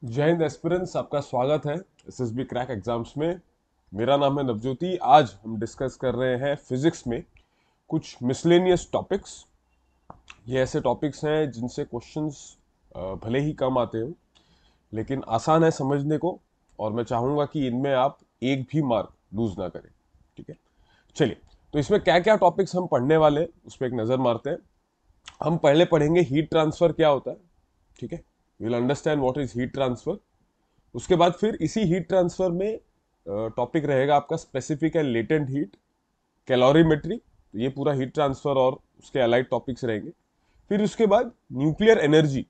जय हिंद एस्पिरेंट्स, आपका स्वागत है एसएसबी क्रैक एग्जाम्स में। मेरा नाम है नवज्योति। आज हम डिस्कस कर रहे हैं फिजिक्स में कुछ मिसलेनियस टॉपिक्स। ये ऐसे टॉपिक्स हैं जिनसे क्वेश्चंस भले ही कम आते हो लेकिन आसान है समझने को, और मैं चाहूंगा कि इनमें आप एक भी मार्क लूज ना करें। ठीक है, चलिए। तो इसमें क्या क्या टॉपिक्स हम पढ़ने वाले हैं उस पर एक नजर मारते हैं। हम पहले पढ़ेंगे हीट ट्रांसफर क्या होता है। ठीक है, you will understand what is heat transfer. उसके बाद फिर इसी हीट ट्रांसफर में टॉपिक रहेगा आपका specific and latent heat, calorimetry. तो ये पूरा हीट ट्रांसफर और उसके अलाइड टॉपिक्स रहेंगे। फिर उसके बाद न्यूक्लियर एनर्जी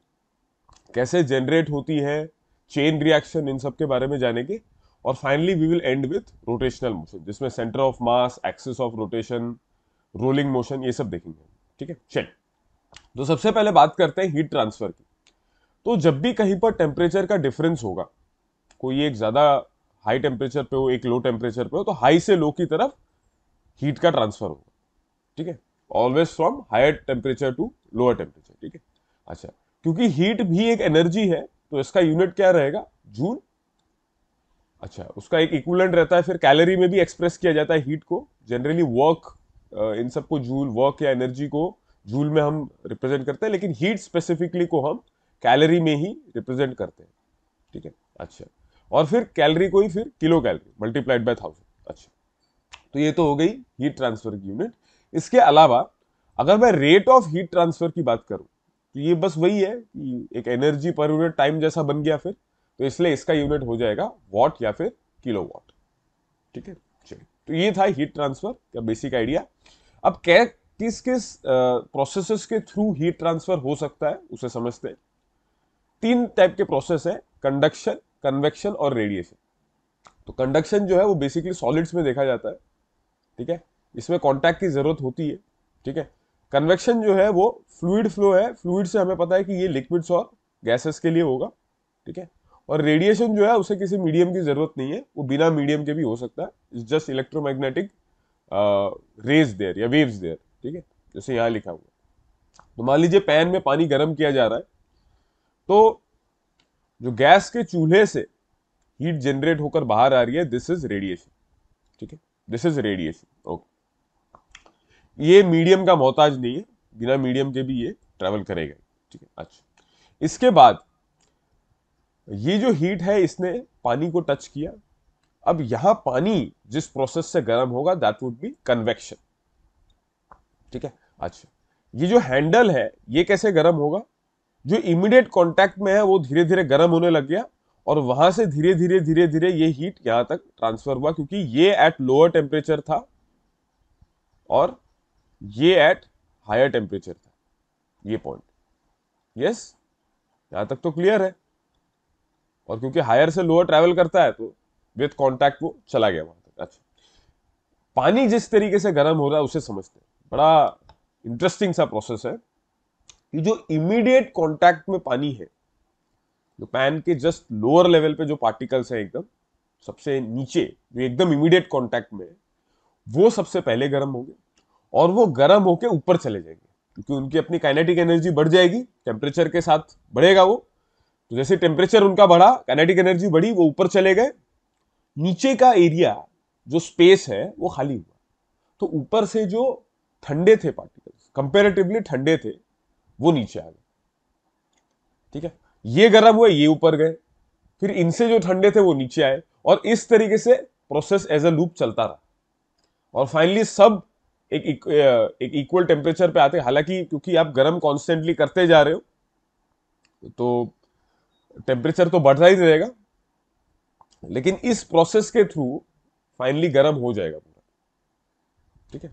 कैसे जनरेट होती है, चेन रिएक्शन, इन सब के बारे में जानेंगे। और finally we will end with rotational motion, जिसमें centre of mass, axis of rotation, rolling motion, ये सब देखेंगे। ठीक है, चल। तो सबसे पहले बात करते हैं हीट ट्रांसफर की। तो जब भी कहीं पर टेम्परेचर का डिफरेंस होगा, कोई एक ज्यादा हाई टेम्परेचर पे हो, एक लो टेम्परेचर पे हो, तो हाई से लो की तरफ हीट का ट्रांसफर होगा। ठीक है, always from higher temperature to lower temperature. ठीक है, अच्छा। क्योंकि हीट भी एक एनर्जी है तो इसका यूनिट क्या रहेगा, जूल। अच्छा, उसका एक इक्विवेलेंट रहता है, फिर कैलोरी में भी एक्सप्रेस किया जाता है हीट को। जनरली वर्क, इन सबको जूल, वर्क या एनर्जी को जूल में हम रिप्रेजेंट करते हैं, लेकिन हीट स्पेसिफिकली को हम कैलोरी में ही रिप्रेजेंट करते हैं। ठीक है, अच्छा। और फिर कैलोरी को ही फिर किलो कैलोरी मल्टीप्लाइड बाय 1000। अच्छा, तो ये तो हो गई हीट ट्रांसफर की यूनिट। इसके अलावा अगर मैं रेट ऑफ हीट ट्रांसफर की बात करूं तो ये बस वही है कि एक एनर्जी पर यूनिट टाइम जैसा बन गया फिर, तो इसलिए इसका यूनिट हो जाएगा वॉट या फिर किलो वॉट। ठीक है, चलिए। तो ये था हीट ट्रांसफर का बेसिक आइडिया। अब क्या किस किस प्रोसेसेस के थ्रू हीट ट्रांसफर हो सकता है उसे समझते हैं। तीन टाइप के प्रोसेस है, कंडक्शन, कन्वेक्शन और रेडिएशन। तो कंडक्शन जो है वो बेसिकली सॉलिड्स में देखा जाता है। ठीक है, इसमें कांटेक्ट की जरूरत होती है। ठीक है, कन्वेक्शन जो है वो फ्लूइड फ्लो है, फ्लूइड से हमें पता है कि ये लिक्विड्स और गैसेस के लिए होगा। ठीक है, और रेडिएशन जो है उसे किसी मीडियम की जरूरत नहीं है, वो बिना मीडियम के भी हो सकता है। It's just electromagnetic rays there या वेव्स देयर। ठीक है, जैसे यहां लिखा हुआ है। तो मान लीजिए पैन में पानी गर्म किया जा रहा है, तो जो गैस के चूल्हे से हीट जनरेट होकर बाहर आ रही है, दिस इज रेडिएशन। ठीक है, दिस इज रेडिएशन। ओके, ये मीडियम का मोहताज नहीं है, बिना मीडियम के भी ये ट्रेवल करेगा। ठीक है, अच्छा। इसके बाद ये जो हीट है इसने पानी को टच किया। अब यहां पानी जिस प्रोसेस से गर्म होगा दैट वुड बी कन्वेक्शन। ठीक है, अच्छा। ये जो हैंडल है ये कैसे गर्म होगा, जो इमीडिएट कांटेक्ट में है वो धीरे धीरे गर्म होने लग गया, और वहां से धीरे धीरे धीरे धीरे ये हीट यहां तक ट्रांसफर हुआ, क्योंकि ये एट लोअर टेम्परेचर था और ये एट हायर टेम्परेचर था। ये पॉइंट, यस, यहां तक तो क्लियर है। और क्योंकि हायर से लोअर ट्रैवल करता है तो विथ कांटेक्ट वो चला गया वहां तक। अच्छा, पानी जिस तरीके से गर्म हो रहा है उसे समझते हैं। बड़ा इंटरेस्टिंग सा प्रोसेस है कि जो इमीडिएट कांटेक्ट में पानी है, जो पैन के जस्ट लोअर लेवल पे जो पार्टिकल्स हैं, एकदम सबसे नीचे जो एकदम इमीडिएट कांटेक्ट में है, वो सबसे पहले गर्म होंगे और वो गर्म होके ऊपर चले जाएंगे, क्योंकि उनकी अपनी काइनेटिक एनर्जी बढ़ जाएगी, टेम्परेचर के साथ बढ़ेगा वो। तो जैसे टेम्परेचर उनका बढ़ा, काइनेटिक एनर्जी बढ़ी, वो ऊपर चले गए। नीचे का एरिया जो स्पेस है वो खाली हुआ। तो ऊपर से जो ठंडे थे पार्टिकल्स, कंपेरेटिवली ठंडे थे, वो नीचे आ गए। ठीक है, ये गर्म हुए, ये ऊपर गए, फिर इनसे जो ठंडे थे वो नीचे आए, और इस तरीके से प्रोसेस एज अ लूप चलता रहा। और फाइनली सब एक इक्वल टेम्परेचर पे आते। हालांकि क्योंकि आप गर्म कॉन्स्टेंटली करते जा रहे हो तो टेम्परेचर तो बढ़ता ही रहेगा, लेकिन इस प्रोसेस के थ्रू फाइनली गर्म हो जाएगा पूरा। ठीक है,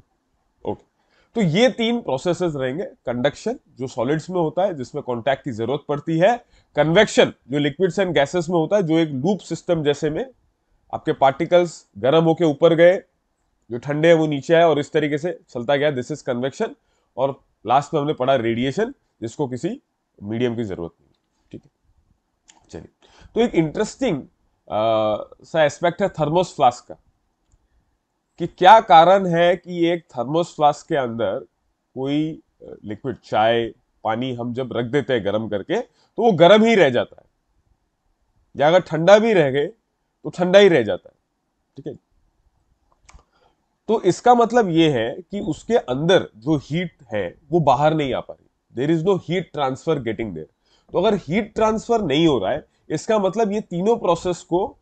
ओके। तो ये तीन प्रोसेसेस रहेंगे। कंडक्शन जो सॉलिड्स में होता है जिसमें कॉन्टैक्ट की जरूरत पड़ती है, कन्वेक्शन जो लिक्विड्स एंड गैसेस में होता है, जो एक लूप सिस्टम जैसे में आपके पार्टिकल्स गर्म होके ऊपर गए, जो ठंडे हैं वो नीचे आए, और इस तरीके से चलता गया, दिस इज कन्वेक्शन। और लास्ट में हमने पढ़ा रेडिएशन, जिसको किसी मीडियम की जरूरत नहीं। ठीक है, चलिए। तो एक इंटरेस्टिंग सा एस्पेक्ट है थर्मोस फ्लास्क का, कि क्या कारण है कि एक थर्मोस फ्लास्क के अंदर कोई लिक्विड, चाय, पानी हम जब रख देते हैं गर्म करके तो वो गर्म ही रह जाता है। या अगर ठंडा भी रह गए तो ठंडा ही रह जाता है, ठीक है। तो इसका मतलब ये है कि उसके अंदर जो हीट है वो बाहर नहीं आ पा रही, there is no heat transfer getting there. तो अगर हीट ट्रांसफर नहीं हो रहा है, इसका मतलब ये तीनों प्रोसेस को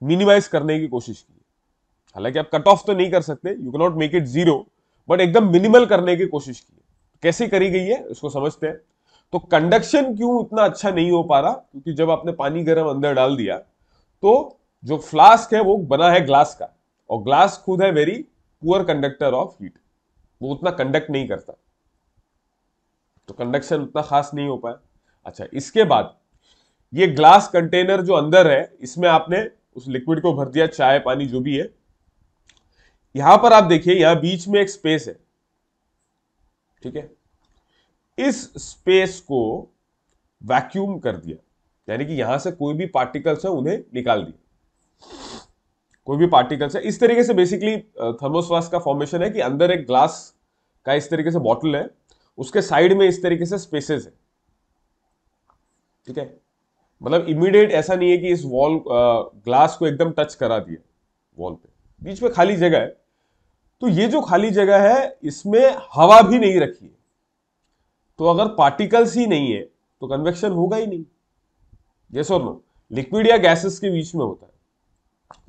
मिनिमाइज करने की कोशिश की। हालांकि आप कट ऑफ तो नहीं कर सकते, you can not make it zero, but एकदम मिनिमल करने की कोशिश की। कैसे करी गई है इसको समझते हैं। तो कंडक्शन क्यों उतना अच्छा नहीं हो पा रहा, क्योंकि जब आपने पानी गर्म अंदर डाल दिया तो जो फ्लास्क है वो बना है ग्लास का, और ग्लास खुद है very poor conductor of heat, वो उतना कंडक्ट नहीं करता, तो कंडक्शन उतना खास नहीं हो पाया। अच्छा, इसके बाद ये ग्लास कंटेनर जो अंदर है, इसमें आपने उस लिक्विड को भर दिया, चाय पानी जो भी है। यहां पर आप देखिए, यहां बीच में एक स्पेस है, ठीक है। इस स्पेस को वैक्यूम कर दिया, यानी कि यहां से कोई भी पार्टिकल्स है उन्हें निकाल दिया। कोई भी पार्टिकल्स है, इस तरीके से बेसिकली थर्मोस्वास का फॉर्मेशन है कि अंदर एक ग्लास का इस तरीके से बॉटल है, उसके साइड में इस तरीके से स्पेसेस है, ठीक है। मतलब इमीडिएट ऐसा नहीं है कि इस वॉल ग्लास को एकदम टच करा दिया, वॉल पे बीच में खाली जगह है। तो ये जो खाली जगह है इसमें हवा भी नहीं रखी है, तो अगर पार्टिकल्स ही नहीं है तो कन्वेक्शन होगा ही नहीं। यस और नो, लिक्विड या गैसेस के बीच में होता है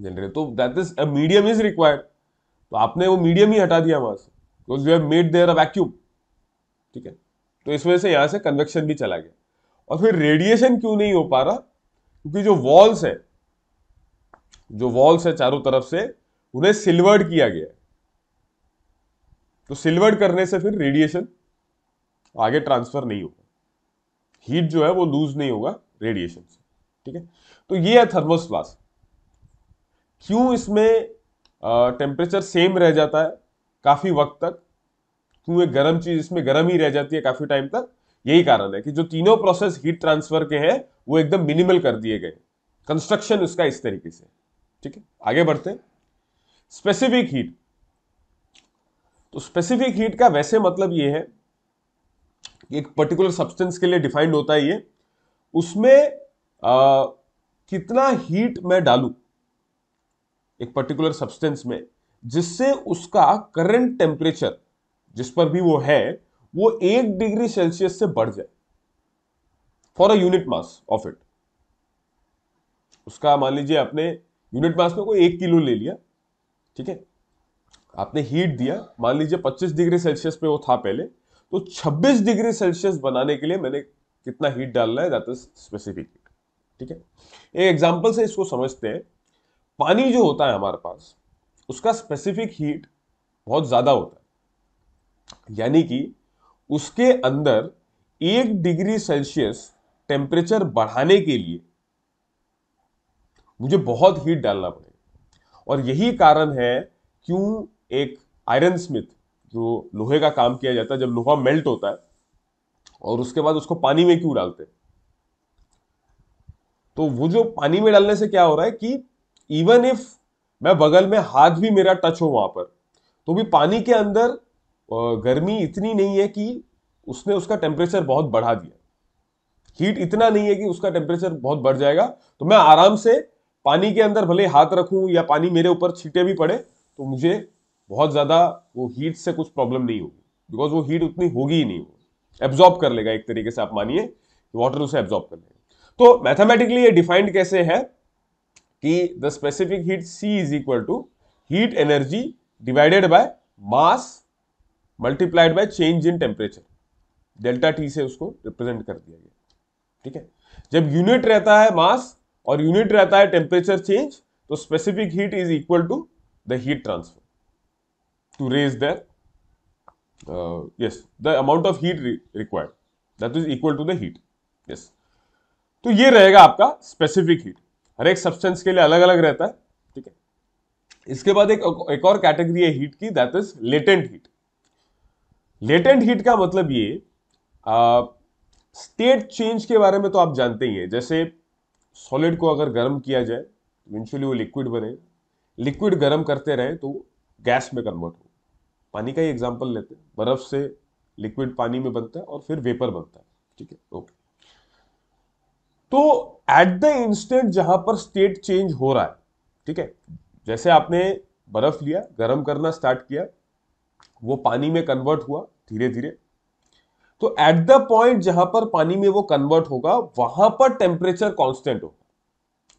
जनरली, तो that is a medium is required. तो आपने वो मीडियम ही हटा दिया वहां से, because you have made there a vacuum, ठीक है। तो इस वजह से यहां से कन्वेक्शन भी चला गया। और फिर रेडिएशन क्यों नहीं हो पा रहा, क्योंकि जो वॉल्स है चारों तरफ से, उन्हें सिल्वर्ड किया गया है। तो सिल्वर्ड करने से फिर रेडिएशन आगे ट्रांसफर नहीं होगा, हीट जो है वो लूज नहीं होगा रेडिएशन से, ठीक है। तो ये है थर्मल फ्लास्क। क्यों इसमें टेम्परेचर सेम रह जाता है काफी वक्त तक, क्यों एक गर्म चीज इसमें गर्म ही रह जाती है काफी टाइम तक, यही कारण है कि जो तीनों प्रोसेस हीट ट्रांसफर के हैं वो एकदम मिनिमल कर दिए गए। कंस्ट्रक्शन उसका इस तरीके से, ठीक है। आगे बढ़ते हैं। Specific heat. तो स्पेसिफिक हीट का वैसे मतलब ये है कि एक पर्टिकुलर सब्सटेंस के लिए डिफाइंड होता है ये, उसमें कितना हीट मैं डालूं एक पर्टिकुलर सब्सटेंस में, जिससे उसका करंट टेम्परेचर जिस पर भी वो है वो 1 डिग्री सेल्सियस से बढ़ जाए for a unit mass of it. उसका मान लीजिए आपने यूनिट मास में कोई 1 किलो ले लिया, ठीक है। आपने हीट दिया, मान लीजिए 25 डिग्री सेल्सियस पे वो था पहले, तो 26 डिग्री सेल्सियस बनाने के लिए मैंने कितना हीट डालना है, दैट इज स्पेसिफिक हीट, ठीक है। एक एग्जांपल से इसको समझते हैं। पानी जो होता है हमारे पास, उसका स्पेसिफिक हीट बहुत ज्यादा होता है, यानी कि उसके अंदर 1 डिग्री सेल्सियस टेम्परेचर बढ़ाने के लिए मुझे बहुत हीट डालना पड़ेगा। और यही कारण है क्यों एक आयरन स्मिथ, जो लोहे का काम किया जाता है, जब लोहा मेल्ट होता है और उसके बाद उसको पानी में क्यों डालते हैं, तो वो जो पानी में डालने से क्या हो रहा है कि इवन इफ मैं बगल में हाथ भी मेरा टच हो वहां पर, तो भी पानी के अंदर गर्मी इतनी नहीं है कि उसने उसका टेम्परेचर बहुत बढ़ा दिया, हीट इतना नहीं है कि उसका टेम्परेचर बहुत बढ़ जाएगा। तो मैं आराम से पानी के अंदर भले हाथ रखूं या पानी मेरे ऊपर छींटे भी पड़े, तो मुझे बहुत ज्यादा वो हीट से कुछ प्रॉब्लम नहीं होगी, बिकॉज वो हीट उतनी होगी ही नहीं, वो एब्जॉर्ब कर लेगा एक तरीके से, आप मानिए वाटर उसे एब्जॉर्ब कर लेगा। तो मैथमेटिकली ये डिफाइंड कैसे है कि the specific heat C is equal to heat energy divided by mass multiplied by change in temperature, delta T से उसको रिप्रेजेंट कर दिया गया, ठीक है। जब यूनिट रहता है मास और यूनिट रहता है टेम्परेचर चेंज, तो specific heat is equal to the heat transfer to raise that yes, the amount of heat required, that is equal to the heat, yes। तो ये रहेगा आपका स्पेसिफिक हीट, हर एक सब्सटेंस के लिए अलग अलग रहता है, ठीक है। इसके बाद एक और कैटेगरी है हीट की, that is latent heat. Latent heat का मतलब ये स्टेट चेंज के बारे में तो आप जानते ही हैं। जैसे सॉलिड को अगर गर्म किया जाए, इवेंचुअली वो लिक्विड बने, लिक्विड गर्म करते रहे तो गैस में कन्वर्ट हो। पानी का ही एग्जांपल लेते हैं, बर्फ से लिक्विड पानी में बनता है और फिर वेपर बनता है, ठीक है, ओके। तो एट द इंस्टेंट जहां पर स्टेट चेंज हो रहा है, ठीक है, जैसे आपने बर्फ लिया, गर्म करना स्टार्ट किया, वो पानी में कन्वर्ट हुआ धीरे धीरे, तो एट द पॉइंट जहां पर पानी में वो कन्वर्ट होगा वहां पर टेम्परेचर कांस्टेंट होगा।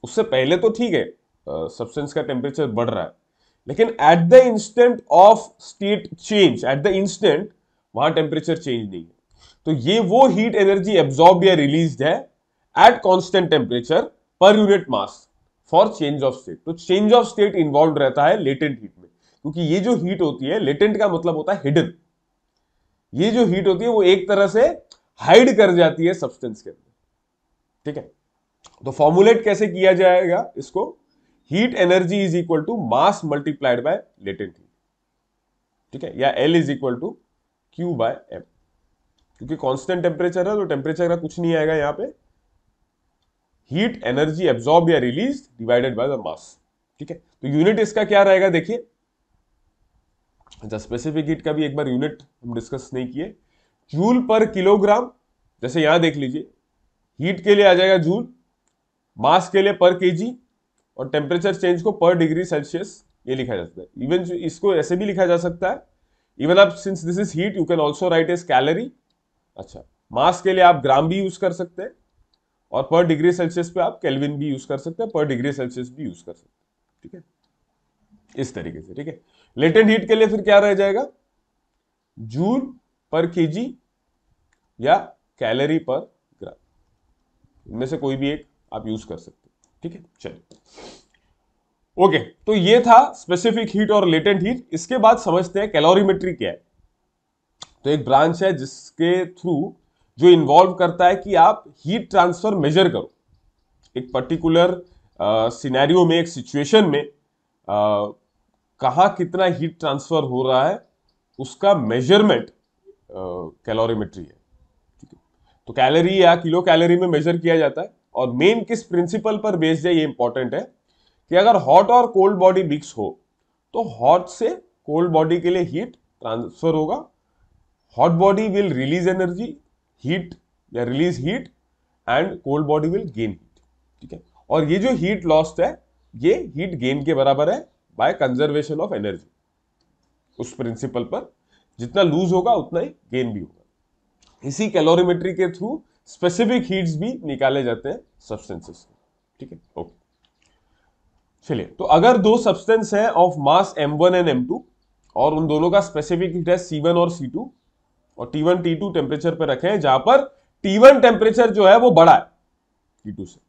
उससे पहले तो ठीक है, सब्सटेंस का टेम्परेचर बढ़ रहा है, लेकिन at the instant of state change, at the instant वहां टेम्परेचर चेंज नहीं है। तो ये वो हीट एनर्जी एब्जॉर्ब या रिलीज्ड है at constant temperature per unit mass for change of state. तो चेंज ऑफ स्टेट इन्वॉल्व रहता है लेटेंट हीट में, क्योंकि ये जो हीट होती है, लेटेंट का मतलब होता है हिडन, ये जो हीट होती है वो एक तरह से हाइड कर जाती है सब्सटेंस के अंदर, ठीक है। तो फॉर्मुलेट कैसे किया जाएगा इसको, heat energy is equal to mass multiplied by latent heat, ठीक है, या L is equal to Q by M. क्योंकि कांस्टेंट टेम्परेचर है तो टेम्परेचर का कुछ नहीं आएगा यहां पे, हीट एनर्जी एब्जॉर्ब या release divided by the mass, ठीक है। तो यूनिट इसका क्या रहेगा देखिए, अच्छा स्पेसिफिक हीट का भी एक बार यूनिट हम डिस्कस नहीं किए, जूल पर किलोग्राम। जैसे यहां देख लीजिए, हीट के लिए आ जाएगा जूल, मास के लिए पर केजी, और टेम्परेचर चेंज को पर डिग्री सेल्सियस ये लिखा जा सकता है। इवन इसको ऐसे भी लिखा जा सकता है, इवन आप since this is heat you can also write as calorie. अच्छा, मास के लिए आप ग्राम भी यूज कर सकते हैं, और पर डिग्री सेल्सियस पे आप केल्विन भी यूज कर सकते हैं, पर डिग्री सेल्सियस भी यूज कर सकते हैं, ठीक है, इस तरीके से, ठीक है। लेटेंट हीट के लिए फिर क्या रह जाएगा, जूल पर केजी या कैलोरी पर ग्राम, इनमें से कोई भी एक आप यूज कर सकते हैं, ठीक है। चलिए ओके, तो ये था स्पेसिफिक हीट और लेटेंट हीट। इसके बाद समझते हैं कैलोरीमेट्री क्या है। तो एक ब्रांच है जिसके थ्रू जो इन्वॉल्व करता है कि आप हीट ट्रांसफर मेजर करो, एक पर्टिकुलर सिनेरियो में, एक सिचुएशन में कहाँ कितना हीट ट्रांसफर हो रहा है उसका मेजरमेंट कैलोरीमेट्री है, ठीक है। तो कैलोरी या किलो कैलोरी में मेजर किया जाता है, और मेन किस प्रिंसिपल पर बेस्ड है ये इंपॉर्टेंट है कि अगर हॉट और कोल्ड बॉडी मिक्स हो तो हॉट से कोल्ड बॉडी के लिए हीट ट्रांसफर होगा, hot body will release energy, heat या release heat, and cold body will gain heat, ठीक है। और ये जो हीट लॉस्ट है ये हीट गेन के बराबर है बाय कंजर्वेशन ऑफ एनर्जी। उस प्रिंसिपल पर जितना लूज होगा उतना ही गेन भी होगा। इसी कैलोरीमेट्री के थ्रू स्पेसिफिक हीट्स भी निकाले जाते हैं सब्सटेंसेस, ठीक है। ओके, चलिए, तो अगर दो सब्सटेंस है of mass m1 and m2 और उन दोनों का स्पेसिफिक हीट है C1 और C2, और T1 T2 टेम्परेचर पर रखे हैं, जहां पर T1 टेम्परेचर जो है वो बड़ा है T2 से,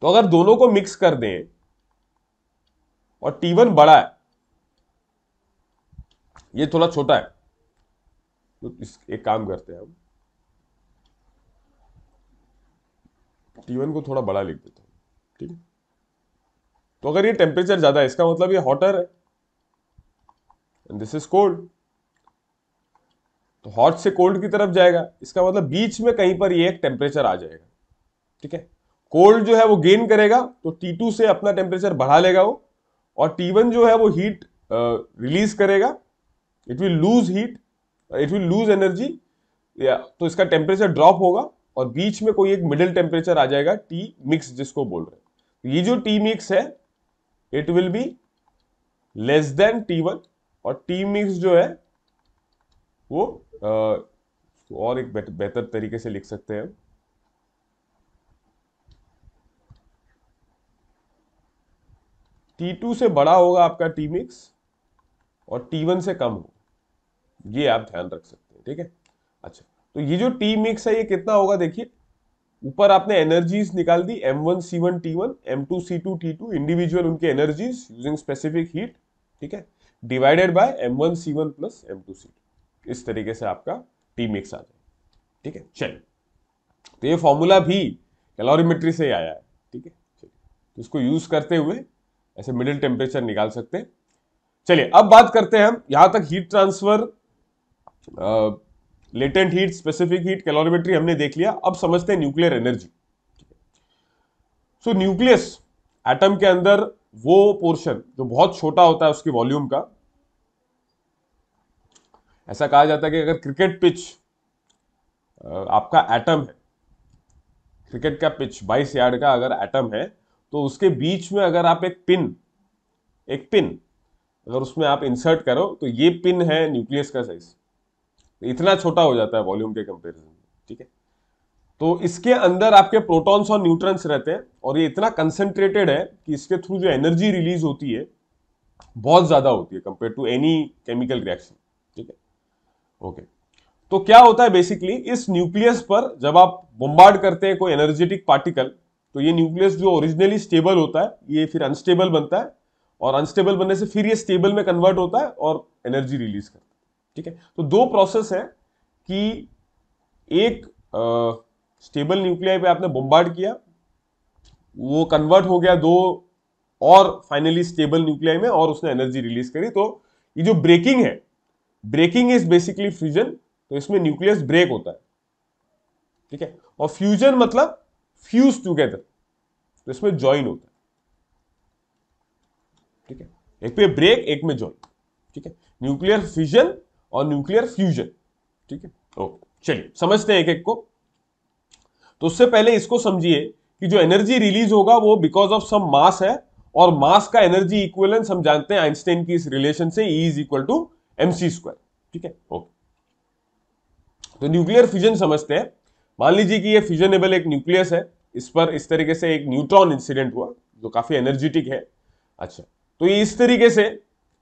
तो अगर दोनों को मिक्स कर दें और T1 बड़ा है, ये थोड़ा छोटा है, तो एक काम करते हैं हम, T1 को थोड़ा बड़ा लिख देता हूं, ठीक है। तो अगर ये टेम्परेचर ज्यादा है इसका मतलब ये हॉटर है, एंड दिस इज कोल्ड, तो हॉट से कोल्ड की तरफ जाएगा, इसका मतलब बीच में कहीं पर ये एक टेम्परेचर आ जाएगा, ठीक है। कोल्ड जो है वो गेन करेगा, तो T2 से अपना टेम्परेचर बढ़ा लेगा वो, और T1 जो है वो हीट रिलीज करेगा, it will lose heat, it will lose energy, तो इसका टेम्परेचर ड्रॉप होगा, और बीच में कोई एक मिडिल टेम्परेचर आ जाएगा टी मिक्स जिसको बोल रहे हैं। तो ये जो टी मिक्स है it will be less than T1, और टी मिक्स जो है वो और एक बेहतर तरीके से लिख सकते हैं, T2 से बड़ा होगा आपका टी मिक्स और T1 से कम हो, ये आप ध्यान रख सकते हैं, ठीक है। अच्छा, तो ये जो टी मिक्स है ये कितना होगा देखिए, ऊपर आपने एनर्जीज निकाल दी, M1C1 T1, M2C2 T2, individual उनके एनर्जीज यूजिंग स्पेसिफिक हीट, ठीक है, divided by M1C1 plus M2C2, इस तरीके से आपका टी मिक्स आ जाए, ठीक है। चलिए, तो ये फॉर्मूला भी कैलोरीमेट्री से ही आया है, ठीक है। चलिए, तो इसको यूज करते हुए ऐसे मिडिल टेम्परेचर निकाल सकते हैं। चलिए, अब बात करते हैं हम, यहां तक heat transfer, latent heat, specific heat, calorimetry हमने देख लिया। अब समझते हैं न्यूक्लियर एनर्जी। सो न्यूक्लियस, एटम के अंदर वो पोर्शन जो बहुत छोटा होता है उसकी वॉल्यूम का, ऐसा कहा जाता है कि अगर क्रिकेट पिच आपका एटम है, क्रिकेट का पिच 22 यार्ड का अगर एटम है, तो उसके बीच में अगर आप एक पिन अगर उसमें आप इंसर्ट करो, तो ये पिन है न्यूक्लियस का साइज। तो इतना छोटा हो जाता है वॉल्यूम के कंपैरिजन में, ठीक है। तो इसके अंदर आपके प्रोटॉन्स और न्यूट्रॉन्स रहते हैं, और ये इतना कंसंट्रेटेड है कि इसके थ्रू जो एनर्जी रिलीज होती है बहुत ज्यादा होती है compare to any chemical reaction, ठीक है। ओके, तो क्या होता है बेसिकली, इस न्यूक्लियस पर जब आप बॉम्बार्ड करते हैं कोई एनर्जेटिक पार्टिकल, तो ये न्यूक्लियस जो ओरिजिनली स्टेबल होता है ये फिर अनस्टेबल बनता है, और अनस्टेबल बनने से फिर ये स्टेबल में कन्वर्ट होता है और एनर्जी रिलीज करता है, ठीक है। तो दो प्रोसेस है कि एक स्टेबल न्यूक्लियाई पे आपने बॉम्बार्ड किया, वो कन्वर्ट हो गया दो और फाइनली स्टेबल न्यूक्लियाई में, और उसने एनर्जी रिलीज करी। तो ये जो ब्रेकिंग है, ब्रेकिंग इज बेसिकली फ्यूजन। तो इसमें न्यूक्लियस ब्रेक होता है, ठीक है। और फ्यूजन मतलब फ्यूज टुगेदर, तो इसमें ज्वाइन होता है, ठीक है। एक पे ब्रेक, एक में ज्वाइन, ठीक है। न्यूक्लियर फिजन और न्यूक्लियर फ्यूजन, ठीक है। ओके, चलिए समझते हैं एक एक को। तो उससे पहले इसको समझिए कि जो एनर्जी रिलीज होगा वो बिकॉज ऑफ सम मास है, और मास का एनर्जी इक्विवेलेंस हम जानते हैं आइंस्टाइन की इस रिलेशन से, E is equal to mc square, ठीक है। ओके, तो न्यूक्लियर फ्यूजन समझते हैं। मान लीजिए कि ये फ्यूजनेबल एक न्यूक्लियस है, इस पर इस तरीके से एक न्यूट्रॉन इंसिडेंट हुआ जो काफी एनर्जेटिक है। अच्छा, तो ये इस तरीके से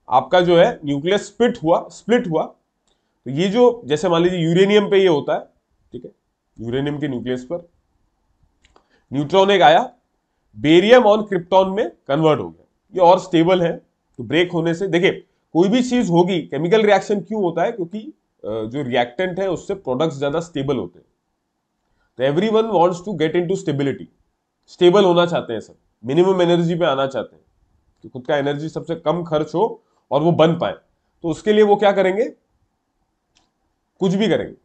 आपका जो है न्यूक्लियस स्प्लिट हुआ। तो ये जो जैसे मान लीजिए यूरेनियम पे ये होता है, ठीक है, यूरेनियम के न्यूक्लियस पर न्यूट्रॉन एक आया, बेरियम और क्रिप्टॉन में कन्वर्ट हो गया, ये और स्टेबल है। तो ब्रेक होने से देखिए कोई भी चीज होगी, केमिकल रिएक्शन क्यों होता है, क्योंकि जो रिएक्टेंट है उससे प्रोडक्ट्स ज्यादा स्टेबल होते हैं। तो everyone wants to get into stability, stable होना चाहते हैं सब, मिनिमम एनर्जी पे आना चाहते हैं कि खुद का एनर्जी सबसे कम खर्च हो और वो बन पाए। तो उसके लिए वो क्या करेंगे, कुछ भी करेंगे,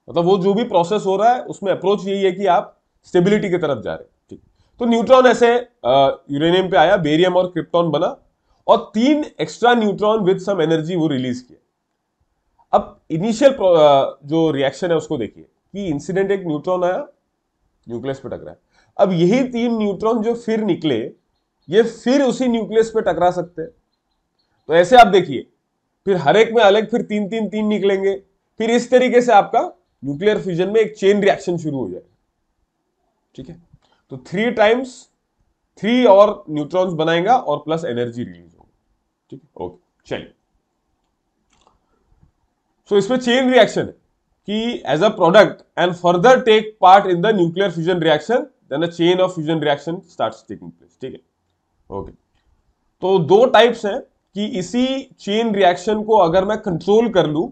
मतलब वो जो भी प्रोसेस हो रहा है उसमें अप्रोच यही है कि आप स्टेबिलिटी की तरफ जा रहे हैं, ठीक। तो न्यूट्रॉन ऐसे यूरेनियम पे आया, बेरियम और क्रिप्टॉन बना, और 3 extra neutron with some energy वो रिलीज किया। अब इनिशियल जो रिएक्शन है उसको देखिए कि इंसिडेंट एक न्यूट्रॉन आया, न्यूक्लियस पे टकराया। अब यही 3 न्यूट्रॉन जो फिर निकले, ये फिर उसी न्यूक्लियस पे टकरा सकते हैं। तो ऐसे आप देखिए, फिर हर एक में अलग फिर 3 निकलेंगे, फिर इस तरीके से आपका न्यूक्लियर फ्यूजन में एक चेन रिएक्शन शुरू हो जाएगा, ठीक है। तो 3 टाइम्स 3 और न्यूट्रॉन्स बनाएगा और प्लस एनर्जी रिलीज होगा, ठीक है। ओके, चलिए, सो इसमें चेन रिएक्शन है कि as a product and further take part in the nuclear fusion reaction, then a chain of fusion reaction starts taking place, ठीक है। ओके, तो 2 टाइप्स हैं कि इसी चेन रिएक्शन को अगर मैं कंट्रोल कर लूं,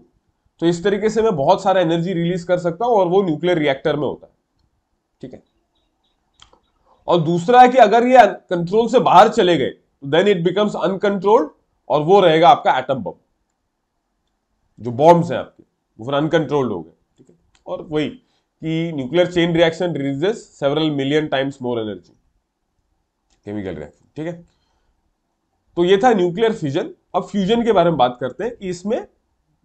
तो इस तरीके से मैं बहुत सारा एनर्जी रिलीज कर सकता हूं, और वो न्यूक्लियर रिएक्टर में होता है, ठीक है। और दूसरा है कि अगर ये कंट्रोल से बाहर चले गए, तो देन इट बिकम्स अनकंट्रोल्ड, और वो रहेगा आपका एटम बम। जो बॉम्ब्स हैं आपके वो फिर अनकंट्रोल्ड हो गए, ठीक है। और वही कि nuclear chain reaction releases several million times more energy, chemical reaction, ठीक है। तो ये था न्यूक्लियर फ्यूजन। अब फ्यूजन के बारे में बात करते हैं कि इसमें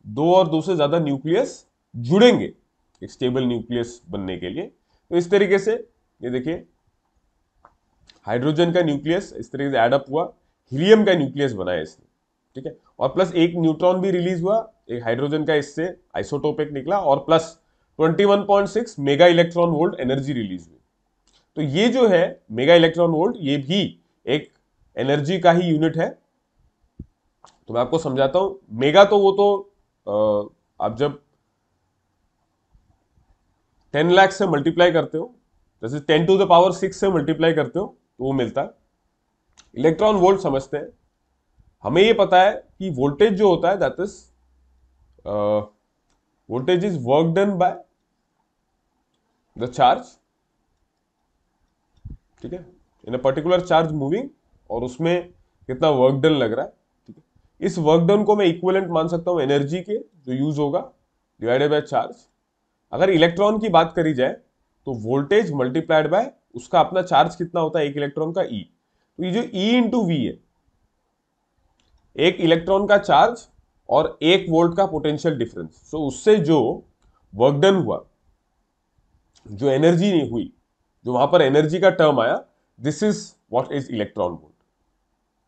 2 और 2 से ज्यादा न्यूक्लियस जुड़ेंगे एक स्टेबल न्यूक्लियस बनने के लिए। तो इस तरीके से ये देखिए, हाइड्रोजन का न्यूक्लियस इस तरीके से एडअप हुआ, हीलियम का न्यूक्लियस बनाया इसने, ठीक है। और प्लस एक न्यूट्रॉन भी रिलीज हुआ, एक हाइड्रोजन का इससे आइसोटोपिक निकला, और plus 21.6 mega electron volt energy release हुई। तो ये जो है मेगा इलेक्ट्रॉन वोल्ट, ये भी एक एनर्जी का ही यूनिट है। तो मैं आपको समझाता हूं। मेगा तो वो तो आप जब 10 लाख से मल्टीप्लाई करते हो, जैसे 10⁶ से मल्टीप्लाई करते हो, तो वो मिलता है। इलेक्ट्रॉन वोल्ट समझते हैं। हमें ये पता है कि वोल्टेज जो होता है that is voltage is work done by the charge, ठीक है, इन अ पर्टिकुलर चार्ज मूविंग, और उसमें कितना वर्क डन लग रहा है, ठीक है। इस वर्क डन को मैं इक्विवेलेंट मान सकता हूं एनर्जी के जो यूज होगा डिवाइडेड बाय चार्ज। अगर इलेक्ट्रॉन की बात करी जाए तो वोल्टेज मल्टीप्लाइड बाय उसका अपना चार्ज कितना होता है एक इलेक्ट्रॉन का, ई। तो ये जो ई इंटू वी है, एक इलेक्ट्रॉन का चार्ज और 1 वोल्ट का पोटेंशियल डिफरेंस, तो उससे जो वर्क डन हुआ, जो एनर्जी नहीं हुई, जो वहां पर एनर्जी का टर्म आया, this is what is electron volt.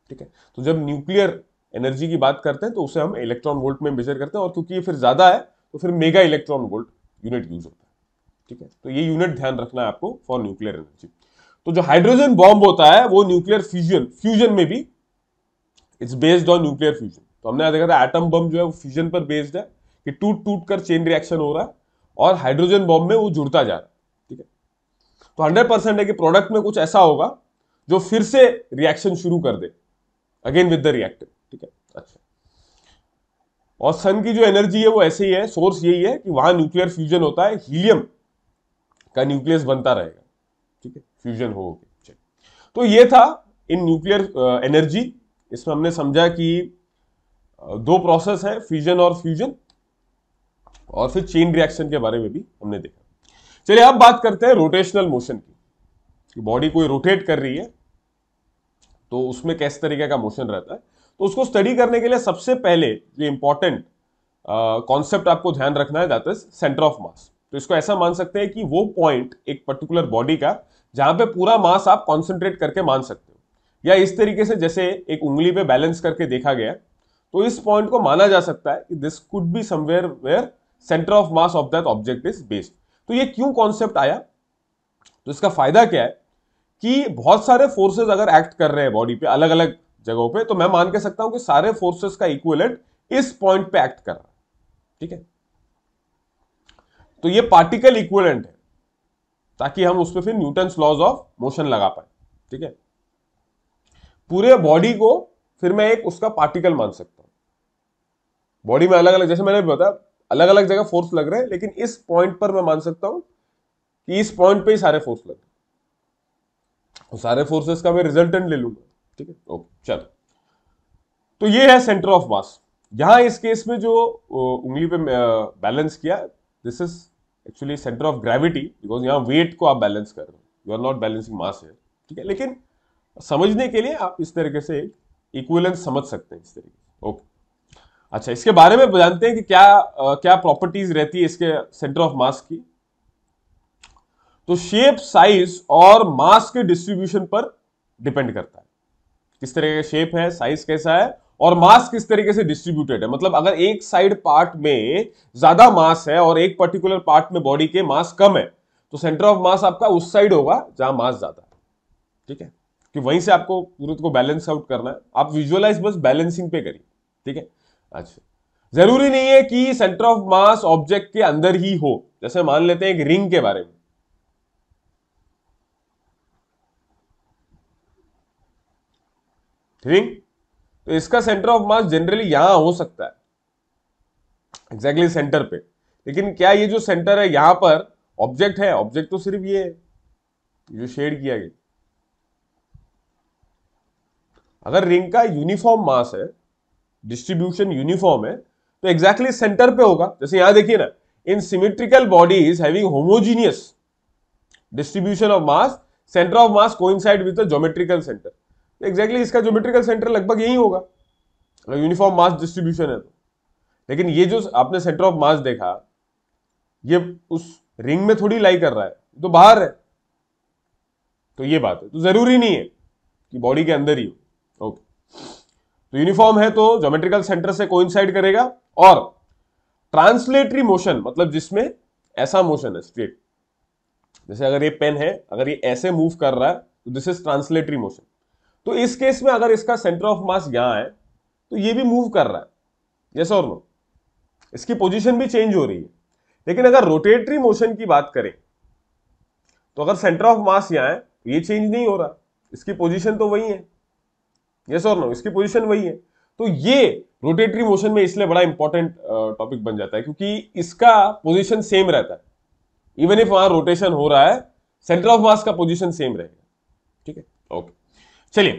ठीक है, तो जब न्यूक्लियर एनर्जी की बात करते हैं तो उसे हम इलेक्ट्रॉन वोल्ट में मेजर करते हैं, और क्योंकि ये फिर ज्यादा है तो फिर mega electron volt unit use होता है। ठीक है, तो ये यूनिट ध्यान रखना है आपको फॉर न्यूक्लियर एनर्जी। तो जो हाइड्रोजन बॉम्ब होता है वो न्यूक्लियर फ्यूजन में भी it's based on nuclear fusion. तो हमने देखा था एटम बम जो है वो फ्यूजन पर बेस्ड है, कि टूट टूट कर चेन रिएक्शन हो रहा है, और हाइड्रोजन बॉम्ब में वो जुड़ता जा रहा है। ठीक है, तो 100% है कि प्रोडक्ट में कुछ ऐसा होगा जो फिर से रिएक्शन शुरू कर they again with the reactor. ठीक है, अच्छा, और सन की जो एनर्जी है वो ऐसे ही है, सोर्स यही है कि वहां न्यूक्लियर फ्यूजन होता है, हीलियम का न्यूक्लियस बनता रहेगा। ठीक है, फ्यूजन हो। तो ये था इन न्यूक्लियर एनर्जी। इसमें हमने समझा कि दो प्रोसेस है, फ्यूजन और फ्यूजन, और फिर चेन रिएक्शन के बारे में भी हमने देखा। चलिए अब बात करते हैं रोटेशनल मोशन की, कि बॉडी कोई रोटेट कर रही है तो उसमें किस तरीके का मोशन रहता है। तो उसको स्टडी करने के लिए सबसे पहले जो इंपॉर्टेंट कॉन्सेप्ट आपको ध्यान रखना है, दैट इज सेंटर ऑफ मास। तो इसको ऐसा मान सकते हैं कि वो पॉइंट एक पर्टिकुलर बॉडी का जहां पे पूरा मास आप कॉन्सेंट्रेट करके मान सकते हो, या इस तरीके से जैसे एक उंगली पे बैलेंस करके देखा गया, तो इस पॉइंट को माना जा सकता है कि this could be somewhere where centre of mass of that object is based. तो ये क्यों कॉन्सेप्ट आया, तो इसका फायदा क्या है कि बहुत सारे फोर्सेस अगर एक्ट कर रहे हैं बॉडी पे अलग अलग जगहों पे, तो मैं मान के सकता हूं कि सारे फोर्सेस का इक्विवेलेंट इस पॉइंट पे एक्ट कर रहा है। ठीक है, तो ये पार्टिकल इक्विवेलेंट है, ताकि हम उस पर फिर न्यूटन्स लॉज ऑफ मोशन लगा पाए। ठीक है, पूरे बॉडी को फिर मैं एक उसका पार्टिकल मान सकता हूं। बॉडी में अलग अलग, जैसे मैंने बताया, अलग अलग जगह फोर्स लग रहे हैं, लेकिन इस पॉइंट पर मैं मान सकता हूं कि इस पॉइंट पे ही सारे फोर्स लग रहे हैं, और सारे फोर्सेस का मैं रिजल्टेंट ले लूंगा। ठीक है, ओके, चलो, तो ये है सेंटर ऑफ मास। यहां इस केस में जो उंगली पे बैलेंस किया, this is actually centre of gravity, because यहां वेट को आप बैलेंस कर रहे हो, you are not balancing mass है। ठीक है, लेकिन समझने के लिए आप इस तरीके से इक्विवेलेंस समझ सकते हैं इस तरीके से। ओके, अच्छा, इसके बारे में जानते हैं कि क्या प्रॉपर्टीज रहती है इसके सेंटर ऑफ मास की। तो शेप, साइज और मास के डिस्ट्रीब्यूशन पर डिपेंड करता है, किस तरह का शेप है, साइज कैसा है, और मास किस तरीके से डिस्ट्रीब्यूटेड है। मतलब अगर एक साइड पार्ट में ज्यादा मास है और एक पर्टिकुलर पार्ट में बॉडी के मास कम है, तो सेंटर ऑफ मास आपका उस साइड होगा जहां मास ज्यादा है। ठीक है, कि वहीं से आपको पूरे को बैलेंस आउट करना है, आप विजुअलाइज बस बैलेंसिंग पे करिए। ठीक है, अच्छा, जरूरी नहीं है कि सेंटर ऑफ मास ऑब्जेक्ट के अंदर ही हो। जैसे मान लेते हैं एक रिंग के बारे में, रिंग, तो इसका सेंटर ऑफ मास जनरली यहां हो सकता है, एग्जैक्टली सेंटर पे। लेकिन क्या ये जो सेंटर है यहां पर ऑब्जेक्ट है? ऑब्जेक्ट तो सिर्फ ये है जो शेड किया गया। अगर रिंग का यूनिफॉर्म मास है, डिस्ट्रीब्यूशन यूनिफॉर्म है, तो एग्जैक्टली सेंटर पे होगा। जैसे यहां देखिए ना, इन symmetrical bodies having homogeneous distribution of mass, centre of mass coincide with the geometrical centre. Exactly इसका ज्योमेट्रिकल सेंटर लगभग यही होगा, यूनिफॉर्म मास डिस्ट्रीब्यूशन है तो। लेकिन ये जो आपने सेंटर ऑफ मास देखा, ये उस रिंग में थोड़ी लाई कर रहा है, तो बाहर है। तो ये बात है, तो जरूरी नहीं है कि बॉडी के अंदर ही हो। ओके, तो यूनिफॉर्म है तो ज्योमेट्रिकल सेंटर से कोइंसाइड करेगा। और ट्रांसलेटरी मोशन, मतलब जिसमें ऐसा मोशन है स्ट्रेट, जैसे अगर ये पेन है, अगर ये ऐसे मूव कर रहा है तो दिस इज ट्रांसलेटरी मोशन। तो इस केस में अगर इसका सेंटर ऑफ मास यहां है तो ये भी मूव कर रहा है, यस और नो, इसकी पोजीशन भी चेंज हो रही है। लेकिन अगर रोटेटरी मोशन की बात करें तो अगर सेंटर ऑफ मास यहां है, ये चेंज नहीं हो रहा, इसकी पोजीशन तो वही है, यस और नो, इसकी पोजीशन वही है। तो ये रोटेटरी मोशन में इसलिए बड़ा इंपॉर्टेंट टॉपिक बन जाता है, क्योंकि इसका पोजीशन सेम रहता है, इवन इफ वहां रोटेशन हो रहा है, सेंटर ऑफ मास का पोजीशन सेम रहेगा। ठीक है, ओके, चलिए,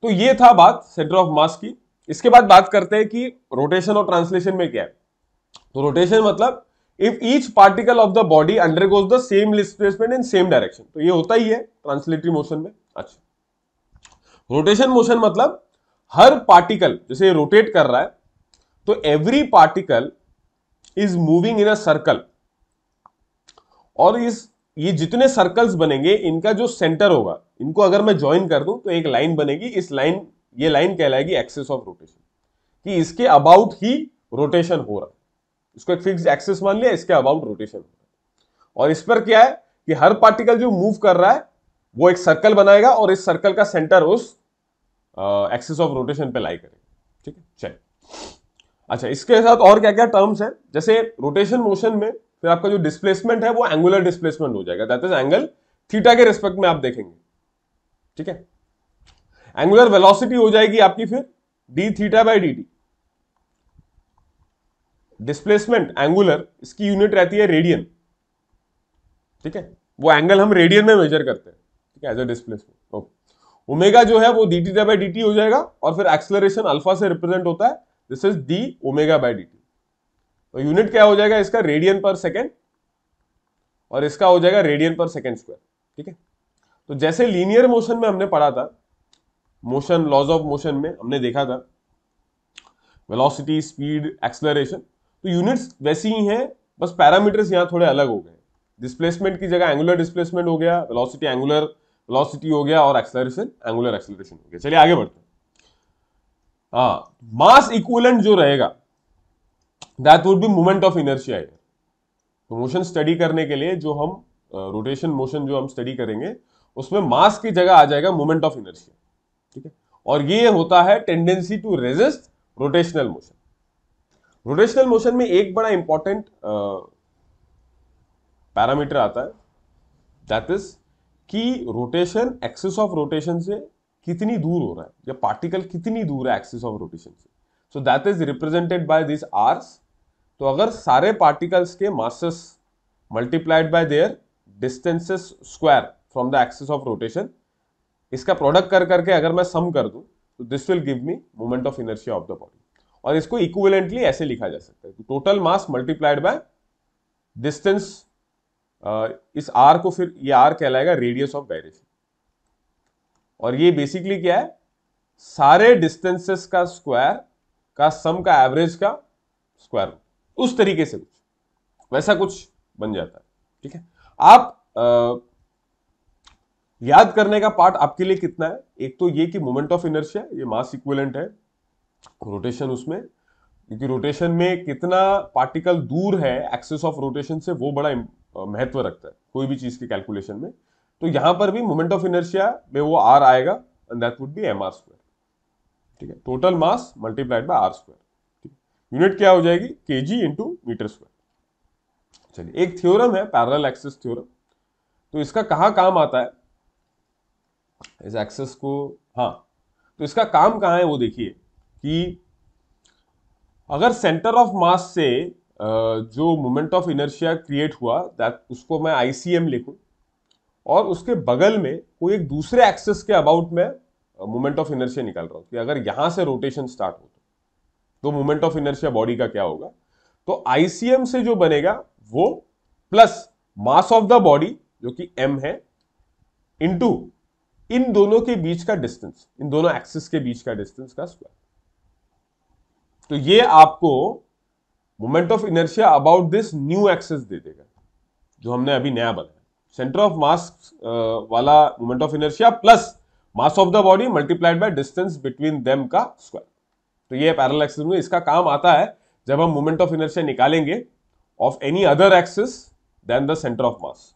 तो ये था बात सेंटर ऑफ मास की। इसके बाद बात करते हैं कि रोटेशन और ट्रांसलेशन में क्या है। तो रोटेशन मतलब if each particle of the body undergoes the same displacement in same direction, तो ये होता ही है ट्रांसलेटरी मोशन में। अच्छा, रोटेशन मोशन मतलब हर पार्टिकल जैसे रोटेट कर रहा है, तो every particle is moving in a circle, और इज ये जितने सर्कल्स बनेंगे इनका जो सेंटर होगा, इनको अगर मैं ज्वाइन कर दूं तो एक लाइन बनेगी। इस लाइन, ये लाइन कहलाएगी एक्सिस ऑफ रोटेशन, कि इसके अबाउट ही रोटेशन हो रहा है। इसको एक फिक्स एक्सिस मान लिया, इसके अबाउट रोटेशन हो रहा है। और इस पर क्या है कि हर पार्टिकल जो मूव कर रहा है वो एक सर्कल बनाएगा और इस सर्कल का सेंटर उस एक्सिस ऑफ रोटेशन पे लाई करेगा। ठीक है, चलिए। अच्छा, इसके साथ और क्या क्या टर्म्स हैं, जैसे रोटेशन मोशन में फिर आपका जो डिस्प्लेसमेंट है वो एंगुलर डिस्प्लेसमेंट हो जाएगा, दैट इज एंगल थीटा के रिस्पेक्ट में आप देखेंगे। ठीक है, एंगुलर वेलोसिटी हो जाएगी आपकी फिर D theta by D T. Displacement angular, इसकी यूनिट रहती है रेडियन। ठीक है, वो एंगल हम रेडियन में मेजर करते हैं। ठीक है, as a displacement. Okay, omega जो है वो D theta by D T हो जाएगा, और फिर एक्सेलरेशन अल्फा से रिप्रेजेंट होता है, this is D omega by D T. तो यूनिट क्या हो जाएगा इसका, रेडियन पर सेकेंड, और इसका हो जाएगा रेडियन पर सेकेंड स्क्वायर। ठीक है, तो जैसे लीनियर मोशन में हमने पढ़ा था, मोशन लॉज ऑफ मोशन में हमने देखा था वेलोसिटी, स्पीड, एक्सेलरेशन, तो यूनिट्स वैसी ही हैं, बस पैरामीटर्स यहां थोड़े अलग हो गए। डिस्प्लेसमेंट की जगह एंगुलर डिस्प्लेसमेंट हो गया, वेलोसिटी एंगुलर वेलोसिटी हो गया, और एक्सेलरेशन एंगुलर एक्सेलरेशन हो गया। चलिए आगे बढ़ते हैं। हाँ, मास इक्विवेलेंट जो रहेगा that would B moment of inertia. तो मोशन स्टडी करने के लिए जो हम रोटेशन मोशन जो हम स्टडी करेंगे उसमें मास की जगह आ जाएगा मोमेंट ऑफ इनर्शिया। ठीक है, और ये होता है tendency to resist rotational motion. Rotational motion में एक बड़ा इंपॉर्टेंट पैरामीटर आता है, दैट इज कि रोटेशन एक्सिस ऑफ रोटेशन से कितनी दूर हो रहा है, या पार्टिकल कितनी दूर है एक्सिस ऑफ रोटेशन से। So that is represented by this Rs. तो अगर सारे पार्टिकल्स के masses multiplied by their distances square from the axis of rotation, इसका प्रोडक्ट कर करके अगर मैं सम कर दूं तो this will give me moment of inertia of the body. और इसको इक्विवेलेंटली ऐसे लिखा जा सकता है, total mass multiplied by distance. इस आर को फिर ये आर कहलाएगा रेडियस ऑफ गायरेशन। और ये बेसिकली क्या है, सारे डिस्टेंसेस का स्क्वायर का सम का एवरेज का स्क्वायर, उस तरीके से कुछ वैसा कुछ बन जाता है। ठीक है, आप याद करने का पार्ट आपके लिए कितना है, एक तो ये कि मोमेंट ऑफ इनर्शिया ये मास इक्विवेलेंट है रोटेशन उसमें, क्योंकि रोटेशन में कितना पार्टिकल दूर है एक्सिस ऑफ रोटेशन से वो बड़ा महत्व रखता है कोई भी चीज के कैलकुलेशन में। तो यहां पर भी मोमेंट ऑफ इनर्शिया में वो आर आएगा, and that would be M R square. ठीक है, total mass multiplied by R square. ठीक है, यूनिट क्या हो जाएगी, केजी इंटू मीटर स्क्वायर। चलिए, एक थ्योरम है पैरेलल एक्सिस थ्योरम। तो इसका कहां काम आता है इस एक्सिस को, हाँ, तो इसका काम कहां है वो देखिए कि अगर सेंटर ऑफ मास से जो मोमेंट ऑफ इनर्शिया क्रिएट हुआ दैट, उसको मैं आईसीएम लिखूं, और उसके बगल में कोई एक दूसरे एक्सिस के अबाउट में मोमेंट ऑफ इनर्शिया निकाल रहा हूं कि अगर यहां से रोटेशन स्टार्ट हो तो मोमेंट ऑफ इनर्शिया बॉडी का क्या होगा। तो आईसीएम से जो बनेगा वो plus mass of the body जो कि एम है, इनटू इन दोनों के बीच का डिस्टेंस, इन दोनों एक्सिस के बीच का डिस्टेंस का स्क्वायर। तो ये आपको moment of inertia about this new axis दे देगा जो हमने अभी नया बनाया, सेंटर ऑफ मास वाला moment of inertia plus mass of the body multiplied by distance between them का स्क्वायर। तो ये पैरेलल एक्सिस में इसका काम आता है जब हम मोमेंट ऑफ इनर्शिया निकालेंगे of any other axis than the centre of mass.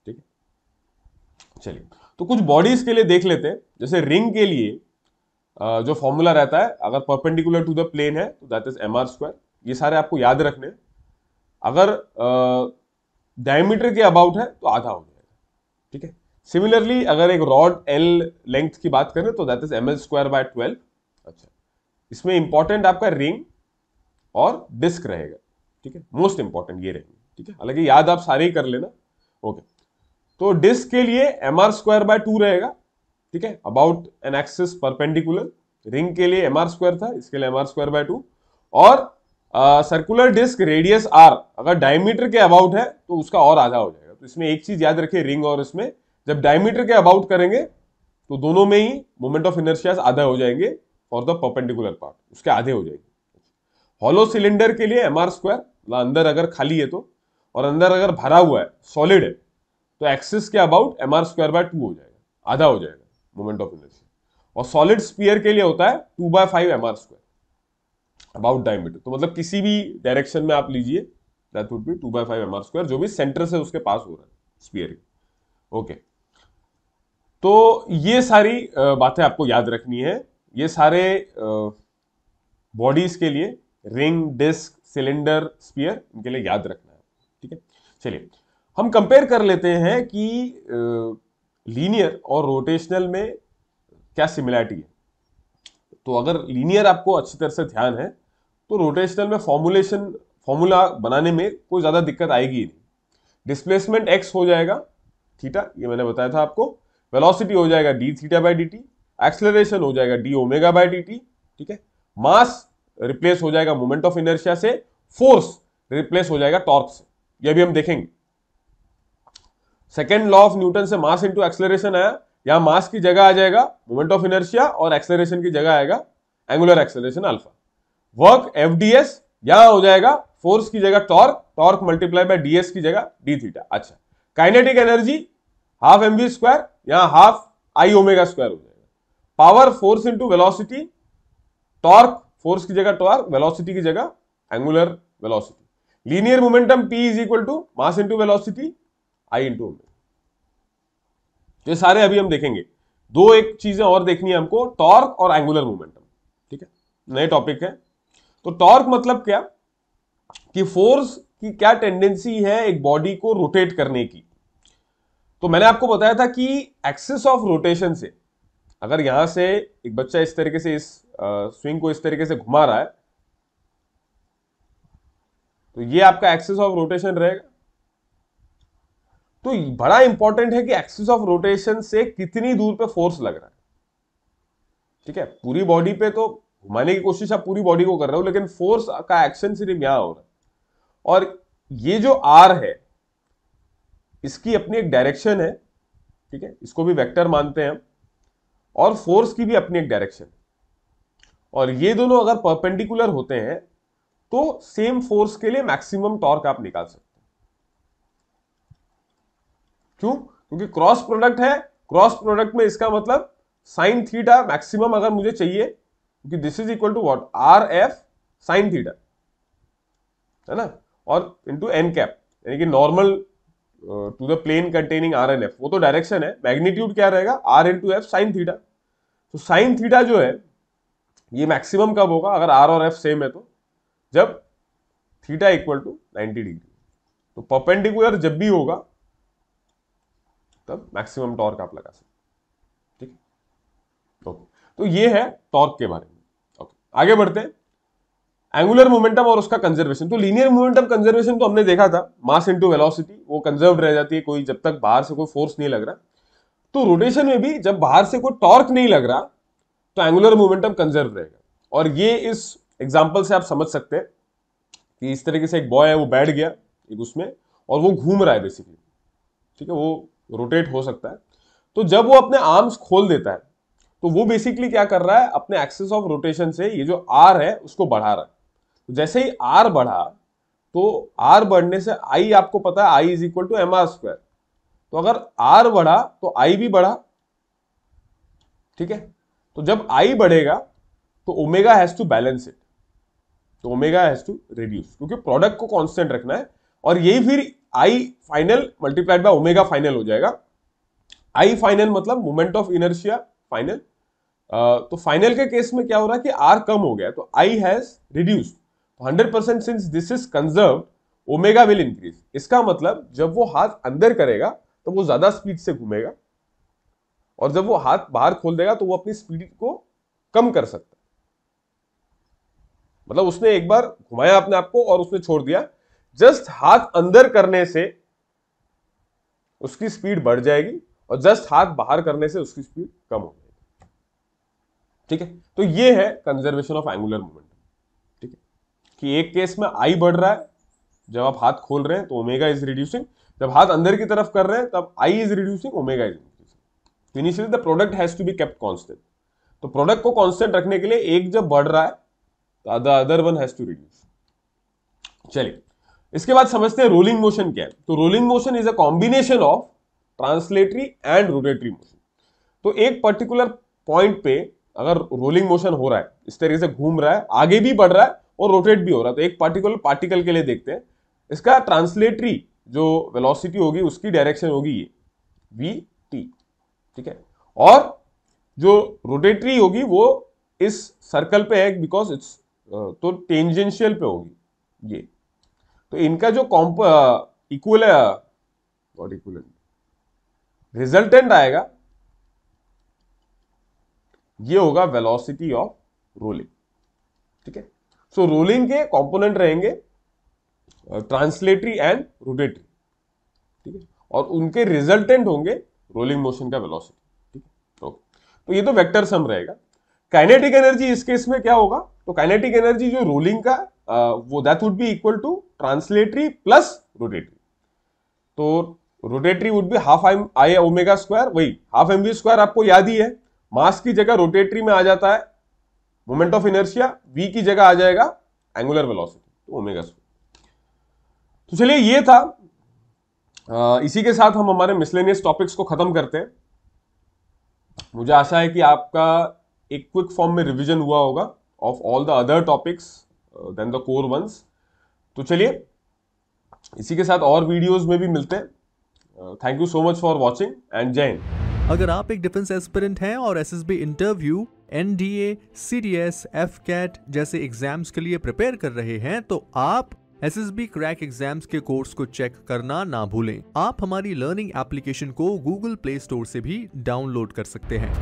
ठीक है, चलिए, तो कुछ बॉडीज के लिए देख लेते हैं। जैसे रिंग के लिए जो फॉर्मूला रहता है, अगर परपेंडिकुलर टू द प्लेन है तो that is M R square. ये सारे आपको याद रखने हैं। अगर डायमीटर के अबाउट है तो आधा हो जाएगा। ठीक है, सिमिलरली अगर एक रॉड एल लेंथ की बात करें तो that is M L square by 12। अच्छा, इसमें इंपॉर्टेंट आपका रिंग और डिस्क रहेगा। ठीक है, मोस्ट इंपॉर्टेंट ये रहेंगे। ठीक है, हालांकि याद आप सारे ही कर लेना। ओके, तो डिस्क के लिए एम आर स्क्वायर बाय 2 रहेगा। ठीक है, about an axis perpendicular. Ring के लिए एम आर स्क्वायर था, इसके लिए एम आर स्क्वायर बाय 2। और सर्कुलर डिस्क रेडियस आर अगर डायमीटर के अबाउट है तो उसका और आधा हो जाएगा। तो इसमें एक चीज याद रखिए, रिंग और इसमें जब डायमीटर के अबाउट करेंगे तो दोनों में ही मोमेंट ऑफ इनर्शिया आधा हो जाएंगे फॉर द परपेंडिकुलर पार्ट, उसके आधे हो जाएंगे। हॉलो सिलेंडर के लिए एम आर स्क्वायर, अंदर अगर खाली है तो, और अंदर अगर भरा हुआ है सॉलिड है तो एक्सिस के अबाउट mr²/2 हो जाएगा, आधा हो जाएगा मोमेंट ऑफ इनर्शिया। और सॉलिड स्फीयर के लिए होता है 2/5 mr² अबाउट डायमीटर। तो मतलब किसी भी डायरेक्शन में आप लीजिए, दैट वुड बी 2/5 mr², जो भी सेंटर से उसके पास हो रहा है स्फीयर। ओके, तो ये सारी बातें आपको याद रखनी है। ये सारे बॉडीज के लिए, रिंग, डिस्क, सिलेंडर, स्फीयर, इनके लिए याद रखना है। ठीक है, चलिए हम कंपेयर कर लेते हैं कि लीनियर और रोटेशनल में क्या सिमिलरिटी है। तो अगर लीनियर आपको अच्छी तरह से ध्यान है तो रोटेशनल में फॉर्मूला बनाने में कोई ज्यादा दिक्कत आएगी ही नहीं। डिस्प्लेसमेंट एक्स हो जाएगा थीटा, ये मैंने बताया था आपको। वेलोसिटी हो जाएगा D theta by D T. Acceleration हो जाएगा D omega by D T. ठीक है, मास रिप्लेस हो जाएगा मोमेंट ऑफ इनर्शिया से, फोर्स रिप्लेस हो जाएगा टॉर्क से। ये भी हम देखेंगे। सेकेंड लॉ ऑफ न्यूटन से मास इंटू एक्सेलरेशन आया, यहां मास की जगह आ जाएगा मोमेंट ऑफ इनर्शिया और एक्सेलरेशन की जगह आएगा angular acceleration alpha. Work F D S, यहां हो जाएगा फोर्स की जगह torque, torque multiply by D S की जगह डी थीटा। अच्छा, kinetic energy half M V square, यहां हाफ आई ओमेगा स्क्वायर हो जाएगा। Power force into velocity, torque force की जगह टॉर्क, वेलोसिटी की जगह angular velocity. Linear momentum P is equal to mass into velocity I into omega. ये सारे अभी हम देखेंगे। दो एक चीजें और देखनी है हमको, टॉर्क और एंगुलर मोमेंटम। ठीक है, नए टॉपिक है। तो टॉर्क मतलब क्या कि फोर्स की क्या टेंडेंसी है एक बॉडी को रोटेट करने की। तो मैंने आपको बताया था कि एक्सिस ऑफ रोटेशन से, अगर यहां से एक बच्चा इस तरीके से इस स्विंग को इस तरीके से घुमा रहा है, तो ये आपका एक्सिस ऑफ रोटेशन रहेगा। तो बड़ा इंपॉर्टेंट है कि एक्सिस ऑफ रोटेशन से कितनी दूर पे फोर्स लग रहा है। ठीक है, पूरी बॉडी पे तो घुमाने की कोशिश आप पूरी बॉडी को कर रहे हो, लेकिन फोर्स का एक्शन सिर्फ यहां हो रहा है। और ये जो आर है, इसकी अपनी एक डायरेक्शन है। ठीक है, इसको भी वेक्टर मानते हैं हम। और फोर्स की भी अपनी एक डायरेक्शन है। और ये दोनों अगर परपेंडिकुलर होते हैं तो सेम फोर्स के लिए मैक्सिमम टॉर्क आप निकाल सकते हैं। क्यों? क्योंकि क्रॉस प्रोडक्ट है। क्रॉस प्रोडक्ट में इसका मतलब साइन थीटा मैक्सिमम अगर मुझे चाहिए, क्योंकि this is equal to what, R F sine theta, है ना, और इंटू एन कैप, यानी कि normal to the plane containing R N F, वो तो डायरेक्शन है। मैग्नीट्यूड क्या रहेगा, R into F sine theta. तो साइन थीटा जो है ये मैक्सिमम कब होगा, अगर आर और एफ सेम है तो, जब थीटा इक्वल टू 90 डिग्री। तो परपेंडिकुलर जब भी होगा तब मैक्सिमम टॉर्क आप लगा सकते हैं। ठीक है, ओके, तो ये है टॉर्क के बारे में। ओके, आगे बढ़ते हैं। एंगुलर मोमेंटम और उसका कंजर्वेशन। तो लीनियर मोमेंटम कंजर्वेशन तो हमने देखा था, मास इनटू वेलोसिटी, वो कंजर्व रह जाती है कोई, जब तक बाहर से कोई फोर्स नहीं लग रहा। तो रोटेशन में भी जब बाहर से कोई टॉर्क नहीं लग रहा तो एंगुलर मोमेंटम कंजर्व रहेगा। और ये इस एग्जांपल से आप समझ सकते हैं कि इस तरीके से एक बॉय है, वो बैठ गया एक उसमें और वो घूम रहा है बेसिकली। ठीक है, वो रोटेट हो सकता है। तो जब वो अपने आर्म्स खोल देता है तो वो बेसिकली क्या कर रहा है, अपने एक्सिस ऑफ रोटेशन से ये जो आर है उसको बढ़ा रहा है। तो जैसे ही आर बढ़ा, तो आर बढ़ने से आई, आपको पता है I is equal to M R square. तो अगर आर बढ़ा तो आई भी बढ़ा। ठीक है, तो जब आई बढ़ेगा तो omega has to balance it, तो ओमेगा हैज टू रिड्यूस, क्योंकि प्रोडक्ट को कांस्टेंट रखना है। और यही फिर I final multiplied by omega final हो जाएगा। आई फाइनल मतलब मोमेंट ऑफ इनर्शिया फाइनल। तो फाइनल के केस में क्या हो रहा है कि आर कम हो गया, तो I has reduced. 100% since this is conserved, omega will increase. इसका मतलब जब वो हाथ अंदर करेगा तो वो ज्यादा स्पीड से घूमेगा, और जब वो हाथ बाहर खोल देगा तो वो अपनी स्पीड को कम कर सकता है। मतलब उसने एक बार घुमाया अपने आप को और उसने छोड़ दिया, जस्ट हाथ अंदर करने से उसकी स्पीड बढ़ जाएगी और जस्ट हाथ बाहर करने से उसकी स्पीड कम हो जाएगी। ठीक है, तो ये है कंजर्वेशन ऑफ एंगुलर मोमेंटम। ठीक है, कि एक केस में आई बढ़ रहा है जब आप हाथ खोल रहे हैं तो ओमेगा इज रिड्यूसिंग, जब हाथ अंदर की तरफ कर रहे हैं तब I is reducing, omega is increasing. Initially the product has to be kept constant. तो प्रोडक्ट को कांस्टेंट रखने के लिए एक जब बढ़ रहा है तो the other one has to reduce. चलिए, इसके बाद समझते हैं रोलिंग मोशन क्या है। तो rolling motion is a combination of translatory and rotatory motion. तो एक पर्टिकुलर पॉइंट पे अगर रोलिंग मोशन हो रहा है, इस तरीके से घूम रहा है, आगे भी बढ़ रहा है और रोटेट भी हो रहा है, तो एक पर्टिकुलर पार्टिकल के लिए देखते हैं, इसका ट्रांसलेटरी जो वेलोसिटी होगी उसकी डायरेक्शन होगी ये वी टी, ठीक है। और जो रोटेटरी होगी वो इस सर्कल पे है बिकॉज इट्स तो टेंजेंशियल पे होगी ये। तो इनका जो इक्वल व्हाट इक्वल रिजल्टेंट आएगा ये होगा वेलोसिटी ऑफ रोलिंग, ठीक है। सो रोलिंग के कंपोनेंट रहेंगे ट्रांसलेटरी एंड रोटेटरी, ठीक है, और उनके रिजल्टेंट होंगे रोलिंग मोशन का वेलोसिटी, ठीक है। ओके, तो ये तो वेक्टर सम रहेगा। काइनेटिक एनर्जी इस केस में क्या होगा, तो काइनेटिक एनर्जी जो रोलिंग का वो that would be equal to translatory plus rotatory. तो rotatory would be half I omega square, वही हाफ एम वी स्क्वायर आपको याद ही है, मास की जगह रोटेटरी में आ जाता है मोमेंट ऑफ इनर्शिया, वी की जगह आ जाएगा एंगुलर वेलोसिटी, तो ओमेगा स्क्वायर। तो चलिए ये था, इसी के साथ हम हमारे मिसलेनियस टॉपिक्स को खत्म करते हैं। मुझे आशा है कि आपका एक क्विक फॉर्म में रिवीजन हुआ होगा of all the other topics than the core ones. तो चलिए इसी के साथ और वीडियोस में भी मिलते हैं। Thank you so much for watching and जय हिंद। अगर आप एक डिफेंस एस्पिरेंट हैं और SSB interview, NDA, CDS, AFCAT जैसे एग्जाम्स के लिए प्रिपेयर कर रहे हैं तो आप एसएसबी क्रैक एग्जाम्स के कोर्स को चेक करना ना भूलें। आप हमारी लर्निंग एप्लीकेशन को गूगल प्ले स्टोर से भी डाउनलोड कर सकते हैं।